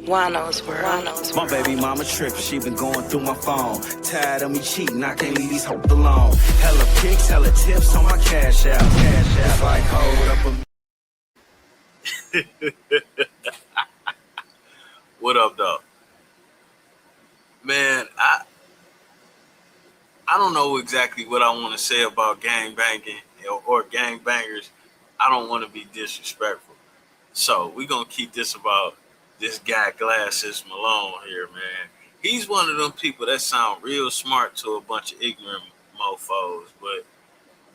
Juan-o's world. My baby mama trippin', she been going through my phone. Tired of me cheating, I can't leave these hoes alone. Hella pics, hella tips on my cash out. It's like, hold up What up, though? Man, I don't know exactly what I want to say about gang banging or gang bangers. I don't want to be disrespectful. So we're going to keep this about this guy Glasses Malone here, man. He's one of them people that sound real smart to a bunch of ignorant mofos. But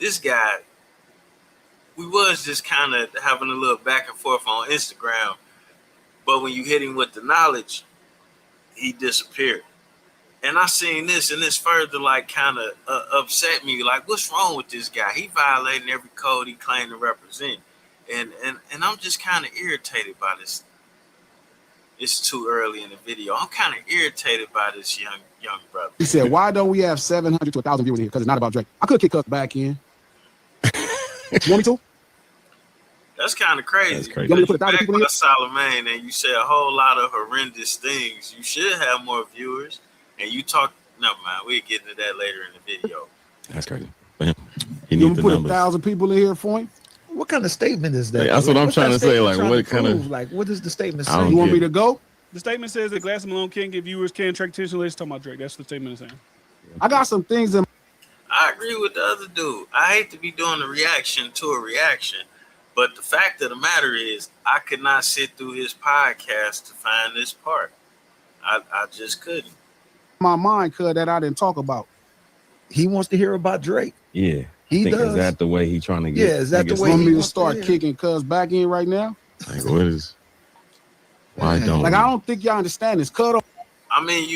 this guy, we was just kind of having a little back and forth on Instagram. But when you hit him with the knowledge, he disappeared. And I seen this, and this further like kind of upset me. Like, what's wrong with this guy? He violating every code he claimed to represent. And I'm just kind of irritated by this. It's too early in the video. I'm kind of irritated by this young brother. He said, why don't we have 700 to 1,000 viewers here? Because it's not about Drake. I could kick us back in. You want me to? That's kind of crazy. That's crazy. You want me to put 1,000 people in here? Solomon, and you say a whole lot of horrendous things. You should have more viewers. And you talk, never mind. We'll get into that later in the video. That's crazy. He you want to put 1,000 people in here for him? What kind of statement is that? That's what I'm trying to say. Like, what kind of? Like, what does the statement say? You want me to go? The statement says that Glass Malone can't get viewers, can't track attention. Let's talk about Drake. That's what the statement is saying. I got some things in. I agree with the other dude. I hate to be doing a reaction to a reaction, but the fact of the matter is, I could not sit through his podcast to find this part. I just couldn't. My mind could that I didn't talk about. He wants to hear about Drake. Yeah. He does. Is that the way he's trying to get? Yeah, is that the way want he me to wants start kicking Cuz back in right now? Like, what is? Why don't? Like, I don't think y'all understand this. Cuz. I mean,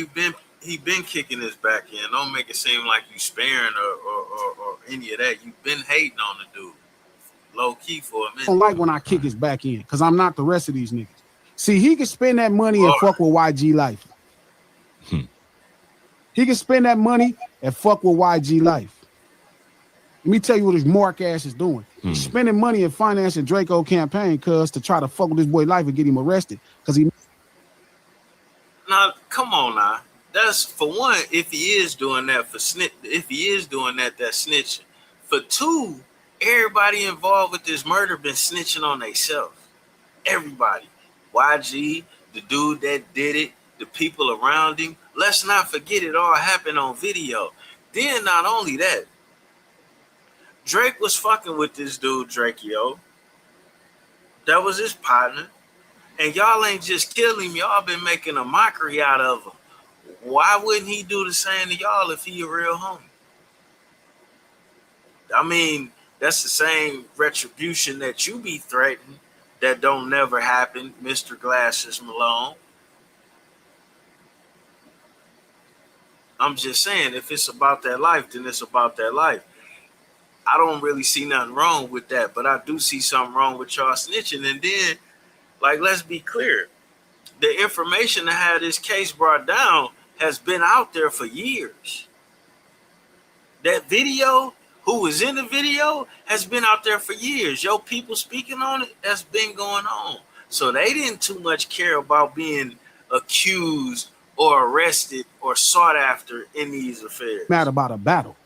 he been kicking his back in. Don't make it seem like you sparing or any of that. You've been hating on the dude, low key for a minute. I don't like when I kick his back in because I'm not the rest of these niggas. See, he can spend that money and fuck with YG Life. He can spend that money and fuck with YG Life. Let me tell you what his mark ass is doing. He's spending money and financing Draco campaign cuz to try to fuck with this boy Life and get him arrested. Because he. Now, come on now. That's for one, if he is doing that that's snitching. For two, everybody involved with this murder been snitching on themselves. Everybody. YG, the dude that did it, the people around him. Let's not forget it all happened on video. Then not only that, Drake was fucking with this dude, Drakeo. That was his partner. And y'all ain't just killing him. Y'all been making a mockery out of him. Why wouldn't he do the same to y'all if he a real homie? I mean, that's the same retribution that you be threatening that don't never happen, Mr. Glasses Malone. I'm just saying, if it's about that life, then it's about that life. I don't really see nothing wrong with that, but I do see something wrong with y'all snitching. And then, like, let's be clear. The information to have this case brought down has been out there for years. That video, who was in the video, has been out there for years. Yo, people speaking on it, that's been going on. So they didn't too much care about being accused or arrested or sought after in these affairs. Mad about a battle.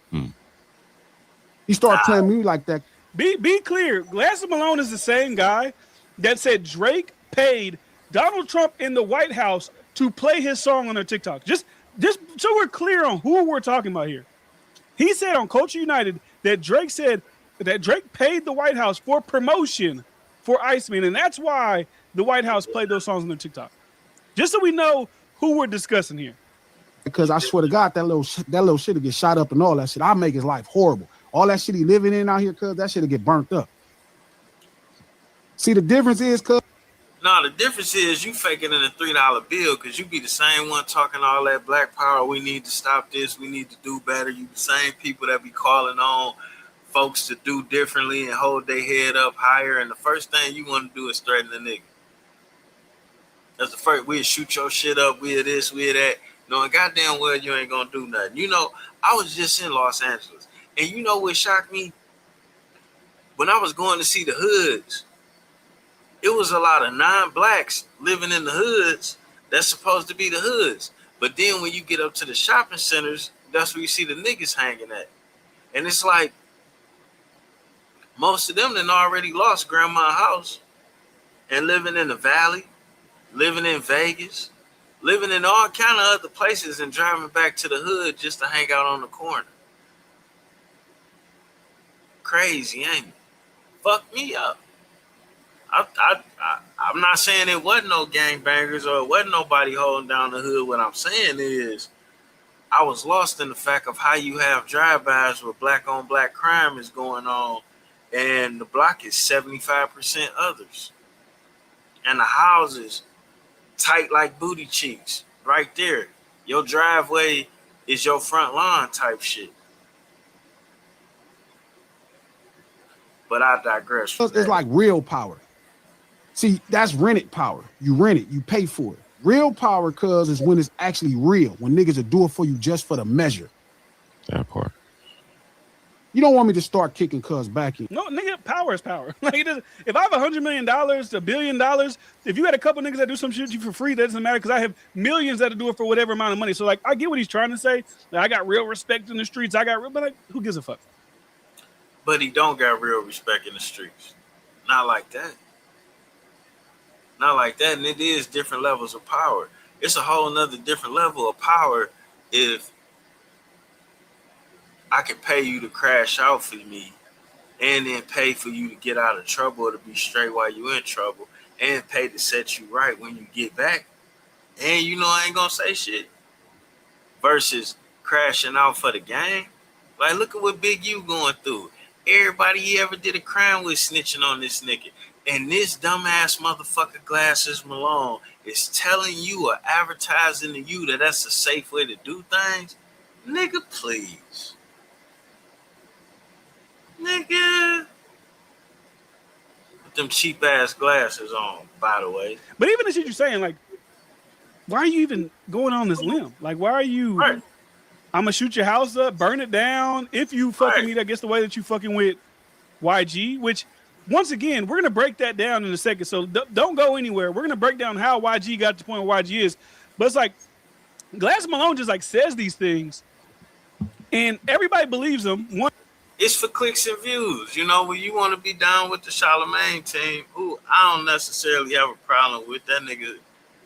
He started playing me like that. Be clear. Glass Malone is the same guy that said Drake paid Donald Trump in the White House to play his song on their TikTok. Just so we're clear on who we're talking about here. He said on Culture United that Drake said that Drake paid the White House for promotion for Iceman, and that's why the White House played those songs on their TikTok. Just so we know who we're discussing here. Because I swear to God, that little shit will get shot up and all that shit. I'll make his life horrible. All that shit he living in out here, cuz that shit'll get burnt up. See, the difference is, cuz. No, the difference is you faking in a $3 bill because you be the same one talking all that black power. We need to stop this. We need to do better. You the same people that be calling on folks to do differently and hold their head up higher. And the first thing you want to do is threaten a nigga. That's the first. We'll shoot your shit up. We'll this, we'll that. Knowing goddamn well you ain't gonna do nothing. You know, I was just in Los Angeles. And you know what shocked me? When I was going to see the hoods, it was a lot of non-blacks living in the hoods that's supposed to be the hoods. But then when you get up to the shopping centers, that's where you see the niggas hanging at. And it's like most of them done already lost grandma's house and living in the valley, living in Vegas, living in all kind of other places and driving back to the hood just to hang out on the corner. Crazy, ain't it? Fuck me up. I'm not saying it wasn't no gangbangers or it wasn't nobody holding down the hood. What I'm saying is I was lost in the fact of how you have drive-bys where black-on-black crime is going on and the block is 75% others. And the houses tight like booty cheeks right there. Your driveway is your front lawn type shit. But I digress. It's like real power. See, that's rented power. You rent it, you pay for it. Real power, cuz, is when it's actually real, when niggas will do it for you just for the measure. That part. You don't want me to start kicking cuz back in. No, nigga, power is power. Like, it doesn't, if I have $100 million, $1 billion, if you had a couple niggas that do some shit for free, that doesn't matter because I have millions that do it for whatever amount of money. So, like, I get what he's trying to say. Like, I got real respect in the streets. I got real, but like, who gives a fuck? But he don't got real respect in the streets. Not like that. Not like that. And it is different levels of power. It's a whole nother different level of power if I could pay you to crash out for me and then pay for you to get out of trouble or to be straight while you're in trouble and pay to set you right when you get back. And you know I ain't gonna say shit. Versus crashing out for the gang. Like, look at what Big U going through. Everybody he ever did a crime with snitching on this nigga. And this dumbass motherfucker Glasses Malone is telling you or advertising to you that that's a safe way to do things. Nigga, please. Nigga. With them cheap ass glasses on, by the way. But even the shit you're saying, like, why are you even going on this limb? Like, why are you... Right. I'm going to shoot your house up, burn it down. If you fucking me, I guess the way that you fucking with YG, which, once again, we're going to break that down in a second. So don't go anywhere. We're going to break down how YG got to the point where YG is. But it's like, Glass Malone just like says these things and everybody believes him. It's for clicks and views. You know, when you want to be down with the Charlemagne team, who I don't necessarily have a problem with. That nigga,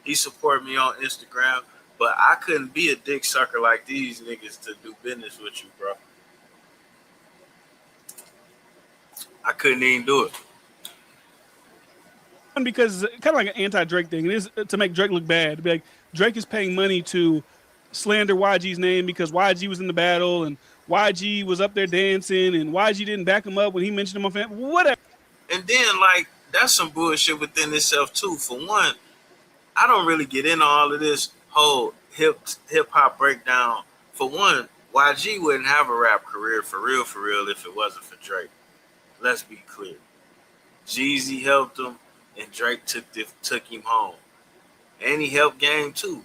he support me on Instagram. But I couldn't be a dick sucker like these niggas to do business with you, bro. I couldn't even do it. Because it's kind of like an anti-Drake thing. It is to make Drake look bad. To be like, Drake is paying money to slander YG's name because YG was in the battle and YG was up there dancing and YG didn't back him up when he mentioned him on fan. Whatever. And then, like, that's some bullshit within itself, too. For one, I don't really get into all of this whole hip hop breakdown. For one, YG wouldn't have a rap career for real if it wasn't for Drake. Let's be clear. Jeezy helped him and Drake took him home. And he helped Game too.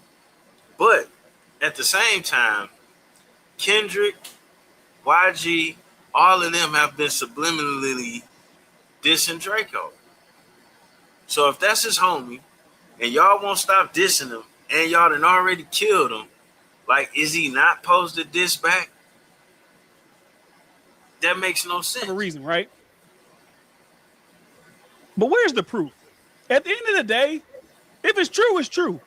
But at the same time, Kendrick, YG, all of them have been subliminally dissing Draco. So if that's his homie and y'all won't stop dissing him, and y'all done already killed him, like, is he not supposed to diss back? That makes no sense. For a reason, right? But where's the proof? At the end of the day, if it's true, it's true.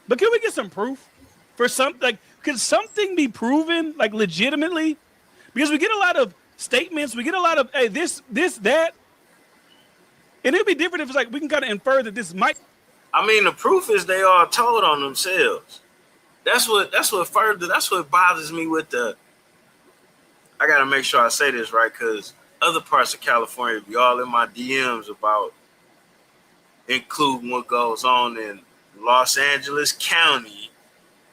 But can we get some proof for something? Like, could something be proven, like, legitimately? Because we get a lot of statements, we get a lot of, hey, this, that. And it'd be different if it's like, we can kind of infer that this might. I mean, the proof is they all told on themselves. That's what bothers me with the. I gotta make sure I say this right, because other parts of California be all in my DMs about including what goes on in Los Angeles County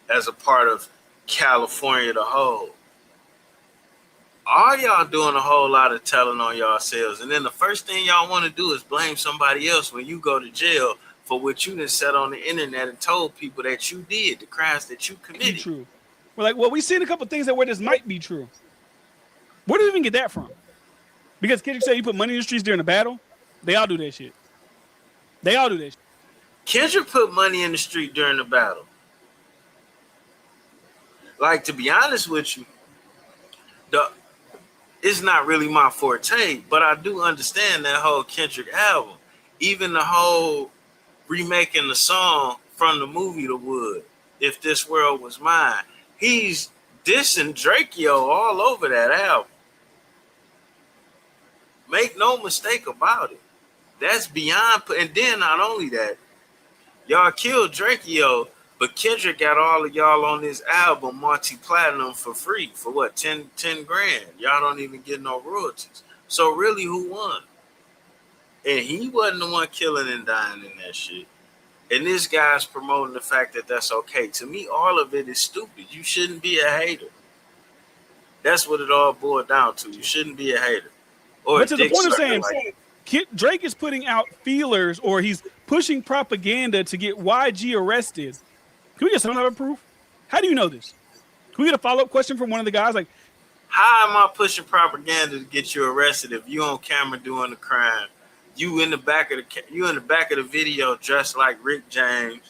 as a part of California the whole. All y'all doing a whole lot of telling on yourselves, and then the first thing y'all want to do is blame somebody else when you go to jail for what you done said on the internet and told people that you did, the crimes that you committed. True. We're like, well, we've seen a couple of things that where this might be true. Where do you even get that from? Because Kendrick said you put money in the streets during a battle. They all do that shit. They all do that shit. Kendrick put money in the street during the battle. Like, to be honest with you, it's not really my forte, but I do understand that whole Kendrick album. Even the whole remaking the song from the movie The Wood, If This World Was Mine. He's dissing Drakeo all over that album. Make no mistake about it. That's beyond. And then not only that, y'all killed Drakeo, but Kendrick got all of y'all on this album multi-platinum for free for what, 10 grand. Y'all don't even get no royalties. So really, who won? And he wasn't the one killing and dying in that shit. And this guy's promoting the fact that that's okay. To me, all of it is stupid. You shouldn't be a hater. That's what it all boiled down to. You shouldn't be a hater. But to the point of saying, Drake is putting out feelers, or he's pushing propaganda to get YG arrested. Can we get some type of proof? How do you know this? Can we get a follow-up question from one of the guys? Like, how am I pushing propaganda to get you arrested if you on camera doing the crime? You in the back of the video dressed like Rick James.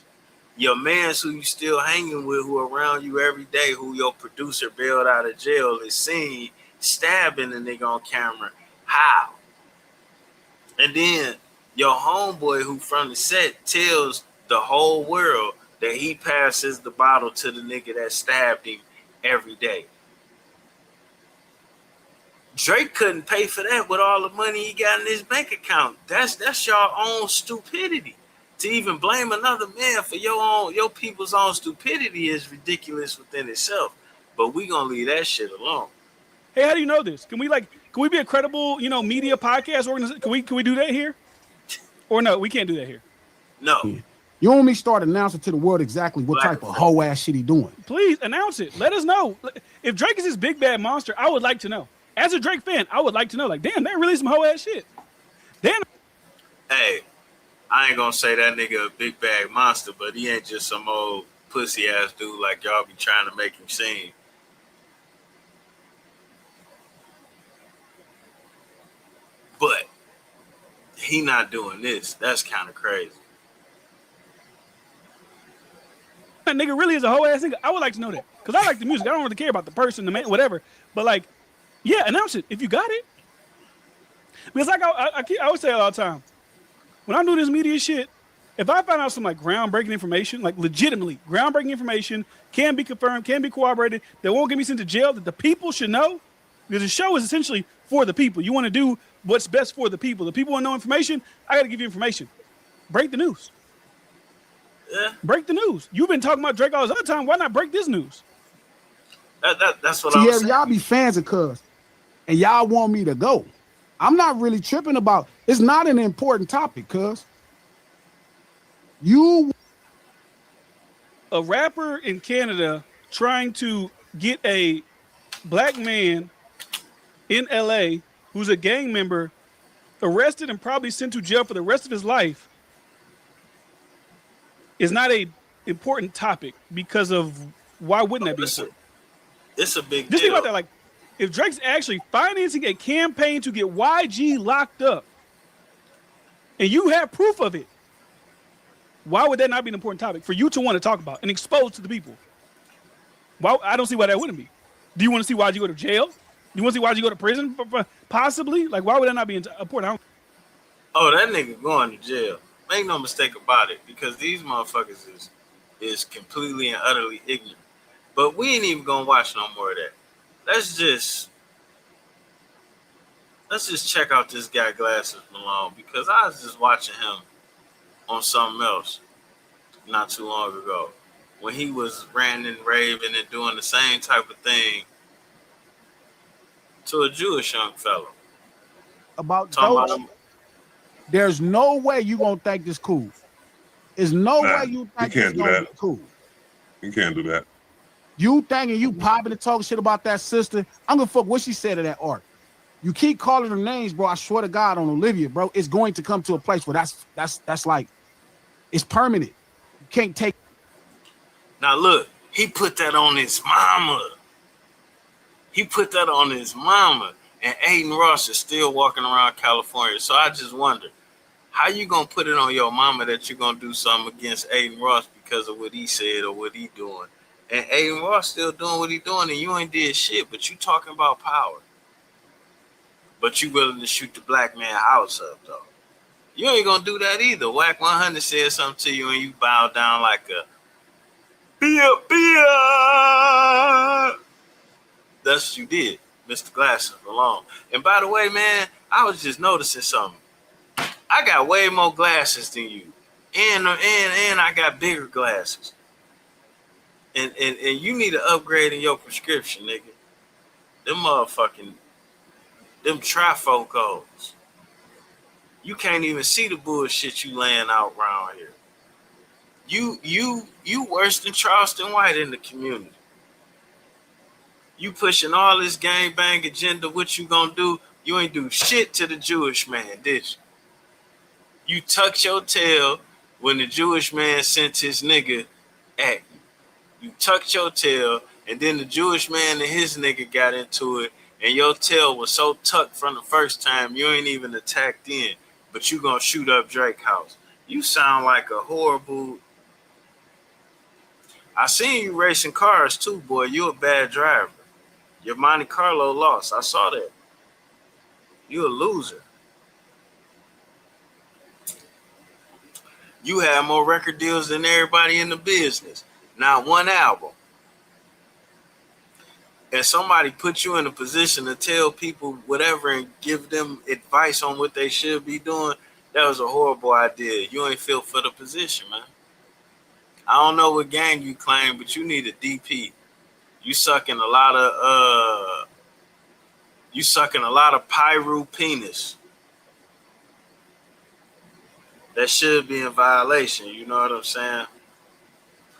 Your mans who you still hanging with, who around you every day, who your producer bailed out of jail, is seen stabbing the nigga on camera. How? And then your homeboy who from the set tells the whole world that he passes the bottle to the nigga that stabbed him every day. Drake couldn't pay for that with all the money he got in his bank account. That's your own stupidity. To even blame another man for your people's own stupidity is ridiculous within itself. But we gonna leave that shit alone. Hey, how do you know this? Can we be a credible, media podcast organization? Can we do that here? Or no, we can't do that here. No. You want me to start announcing to the world exactly what type of hoe ass shit he doing? Please announce it. Let us know. If Drake is this big bad monster, I would like to know. As a Drake fan, I would like to know. Like, damn, they released some hoe ass shit. Damn. Hey, I ain't gonna say that nigga a big bag monster, but he ain't just some old pussy ass dude like y'all be trying to make him seem. But he not doing this. That's kind of crazy. That nigga really is a whole ass nigga. I would like to know that, because I like the music. I don't really care about the person, the man, whatever. But like, yeah, announce it if you got it. Because like I always say it all the time, when I'm doing this media shit, if I find out some like groundbreaking information, like legitimately groundbreaking information, can be confirmed, can be corroborated, that won't get me sent to jail, that the people should know, because the show is essentially for the people. You want to do what's best for the people. The people want to know information. I got to give you information. Break the news. Yeah. Break the news. You've been talking about Drake all this other time. Why not break this news? That's what I'm saying. Y'all be fans of Cuz, and y'all want me to go. I'm not really tripping about. It's not an important topic, Cuz. A rapper in Canada trying to get a black man in LA who's a gang member arrested and probably sent to jail for the rest of his life is not a important topic, because of why wouldn't that be important? It's a big deal. Just think about that. Like, if Drake's actually financing a campaign to get YG locked up, and you have proof of it, why would that not be an important topic for you to want to talk about and expose to the people? Well, I don't see why that wouldn't be. Do you want to see YG go to jail? Do you want to see YG go to prison? Possibly. Like, why would that not be important? Oh, that nigga going to jail. Make no mistake about it, because these motherfuckers is completely and utterly ignorant. But we ain't even gonna watch no more of that. Let's just check out this guy Glasses Malone, because I was just watching him on something else not too long ago when he was ranting and raving and doing the same type of thing to a Jewish young fellow. About Doge, there's no way you gonna think this cool. There's no way you think this gonna be cool. You can't do that. You thinking you popping and talking shit about that sister? I'm gonna fuck what she said to that art. You keep calling her names, bro. I swear to God on Olivia, bro. It's going to come to a place where that's like, it's permanent. You can't take. Now look, he put that on his mama. He put that on his mama. And Aiden Ross is still walking around California. So I just wonder, How you gonna put it on your mama that you're gonna do something against Aiden Ross because of what he said or what he doing? And Aiden Ross still doing what he doing, and you ain't did shit, but you talking about power. But you willing to shoot the black man house up, though. You ain't gonna do that either. Whack 100 said something to you, and you bow down like a beer. That's what you did, Mr. Glasses Malone. And by the way, man, I was just noticing something. I got way more glasses than you, and I got bigger glasses. And you need to upgrade in your prescription, nigga. Them trifocals. You can't even see the bullshit you laying out around here. You worse than Charleston White in the community. You pushing all this gangbang agenda. What you gonna do? You ain't do shit to the Jewish man, did you? You tucked your tail when the Jewish man sent his nigga at you. You tucked your tail, and then the Jewish man and his nigga got into it, and your tail was so tucked from the first time, you ain't even attacked in, but you gonna shoot up Drake house. You sound like a horrible... I seen you racing cars too, boy. You a bad driver. Your Monte Carlo lost. I saw that. You a loser. You have more record deals than everybody in the business. Not one album. And somebody put you in a position to tell people whatever and give them advice on what they should be doing. That was a horrible idea. You ain't fit for the position, man. I don't know what gang you claim, but you need a DP. You sucking a lot of pyro penis. That should be in violation, you know what I'm saying?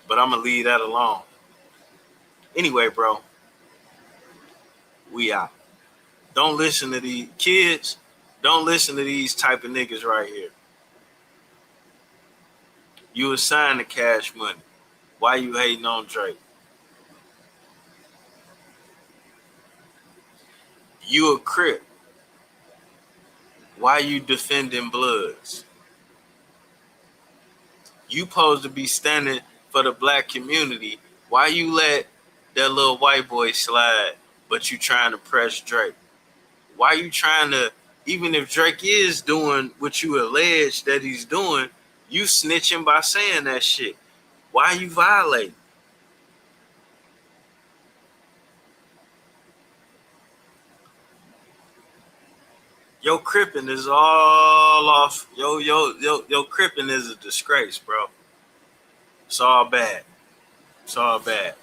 But I'm gonna leave that alone. Anyway, bro, we out. Don't listen to these kids. Don't listen to these type of niggas right here. You assigned to Cash Money. Why you hating on Drake? You a Crip. Why you defending Bloods? You supposed to be standing for the black community. Why you let that little white boy slide, but you trying to press Drake? Why you trying to, even if Drake is doing what you allege that he's doing, you snitching by saying that shit? Why you violating? Your cripping is all off. Yo, cripping is a disgrace, bro. It's all bad. It's all bad.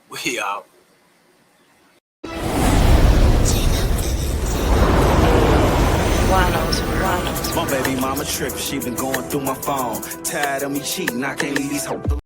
We out. My baby mama tripped, she been going through my phone. Tired of me cheating, I can't leave these hoes.